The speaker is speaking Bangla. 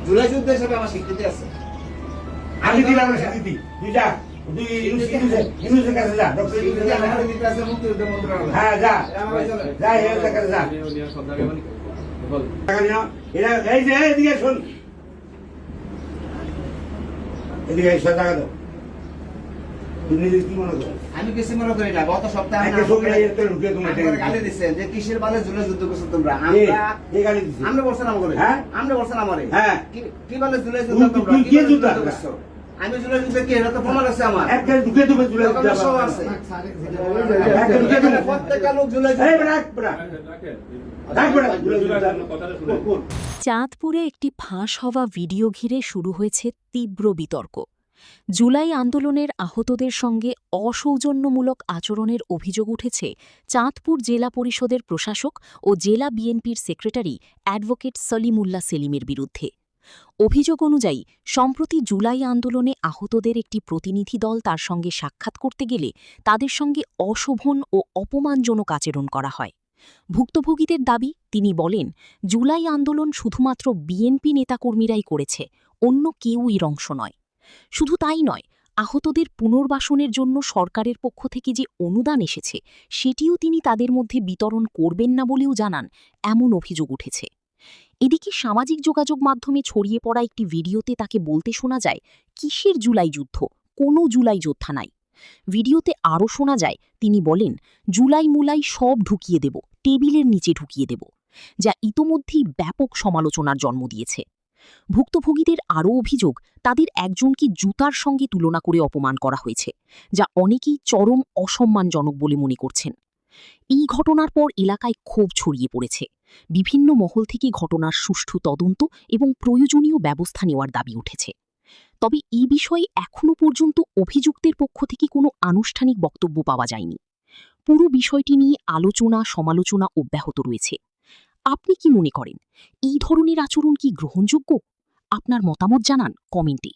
জুলাই যুদ্ধ হিসেবে আমার স্বীকৃতি আছে। আমি দিলাম না স্বীকৃতি। তুই যা, তুই ইউনুসের কাছে যা, ডক্টর ইউনুসের কাছে যা। স্বীকৃতি আছে মুক্তিযুদ্ধ মন্ত্রণালয়। হ্যাঁ যা, যা এর কাছে যা। টাকা নিও। এরা এই যে এদিকে শোন, এদিকে এসে টাকা দাও। তুমি নিজে কি মনে করো? আমি কিছু মনে করি না। গত সপ্তাহে একটা ছবি এই তো ঢুকে তোমার আমাকে গালি দিচ্ছেন যে কিসের বালে জুলাই যুদ্ধ করছো তোমরা। এই গালি দিছি। আমরা বলছেন আমারে। হ্যাঁ? আমরা বলছেন আমারে। হ্যাঁ। কি বালে জুলাই যুদ্ধ তোমরা? তুই কি যুদ্ধ করছো? আমি জুলাই যুদ্ধ কি এটা তো প্রমাণ আছে আমার। একটা ঢুকে তুমি জুলাই দোকানে সব আছে। একটা ঢুকে তুমি প্রত্যেকটা লোক জুলাই এই যুদ্ধ। ব্রাক ব্রাক রাখ ব্রাক জুলাই যুদ্ধ। চাঁদপুরে একটি ফাঁস হওয়া ভিডিও ঘিরে শুরু হয়েছে তীব্র বিতর্ক। জুলাই আন্দোলনের আহতদের সঙ্গে অসৌজন্যমূলক আচরণের অভিযোগ উঠেছে চাঁদপুর জেলা পরিষদের প্রশাসক ও জেলা বিএনপির সেক্রেটারি অ্যাডভোকেট সলিমুল্লাহ সেলিমের বিরুদ্ধে। অভিযোগ অনুযায়ী সম্প্রতি জুলাই আন্দোলনে আহতদের একটি প্রতিনিধি দল তার সঙ্গে সাক্ষাৎ করতে গেলে তাদের সঙ্গে অশোভন ও অপমানজনক আচরণ করা হয়। ভুক্তভোগীদের দাবি, তিনি বলেন, জুলাই আন্দোলন শুধুমাত্র বিএনপি নেতাকর্মীরাই করেছে, অন্য কেউই অংশ নয়। শুধু তাই নয়, আহতদের পুনর্বাসনের জন্য সরকারের পক্ষ থেকে যে অনুদান এসেছে সেটিও তিনি তাদের মধ্যে বিতরণ করবেন না বলেও জানান, এমন অভিযোগ উঠেছে। এদিকে সামাজিক যোগাযোগ মাধ্যমে ছড়িয়ে পড়া একটি ভিডিওতে তাকে বলতে শোনা যায়, কিসের জুলাই যুদ্ধ, কোনো জুলাই যোদ্ধা নাই। ভিডিওতে আরও শোনা যায়, তিনি বলেন, জুলাই মুলাই সব ঢুকিয়ে দেব, টেবিলের নিচে ঢুকিয়ে দেব, যা ইতোমধ্যেই ব্যাপক সমালোচনার জন্ম দিয়েছে। ভুক্তভোগীদের আরও অভিযোগ, তাদের একজনকে জুতার সঙ্গে তুলনা করে অপমান করা হয়েছে, যা অনেকেই চরম অসম্মানজনক বলে মনে করছেন। এই ঘটনার পর এলাকায় ক্ষোভ ছড়িয়ে পড়েছে। বিভিন্ন মহল থেকে ঘটনার সুষ্ঠু তদন্ত এবং প্রয়োজনীয় ব্যবস্থা নেওয়ার দাবি উঠেছে। তবে এই বিষয়ে এখনও পর্যন্ত অভিযুক্তের পক্ষ থেকে কোনো আনুষ্ঠানিক বক্তব্য পাওয়া যায়নি। পুরো বিষয়টি নিয়ে আলোচনা সমালোচনা অব্যাহত রয়েছে। আপনি কি মনে করেন, এই ধরনের আচরণ কি গ্রহণযোগ্য? আপনার মতামত জানান কমেন্টে।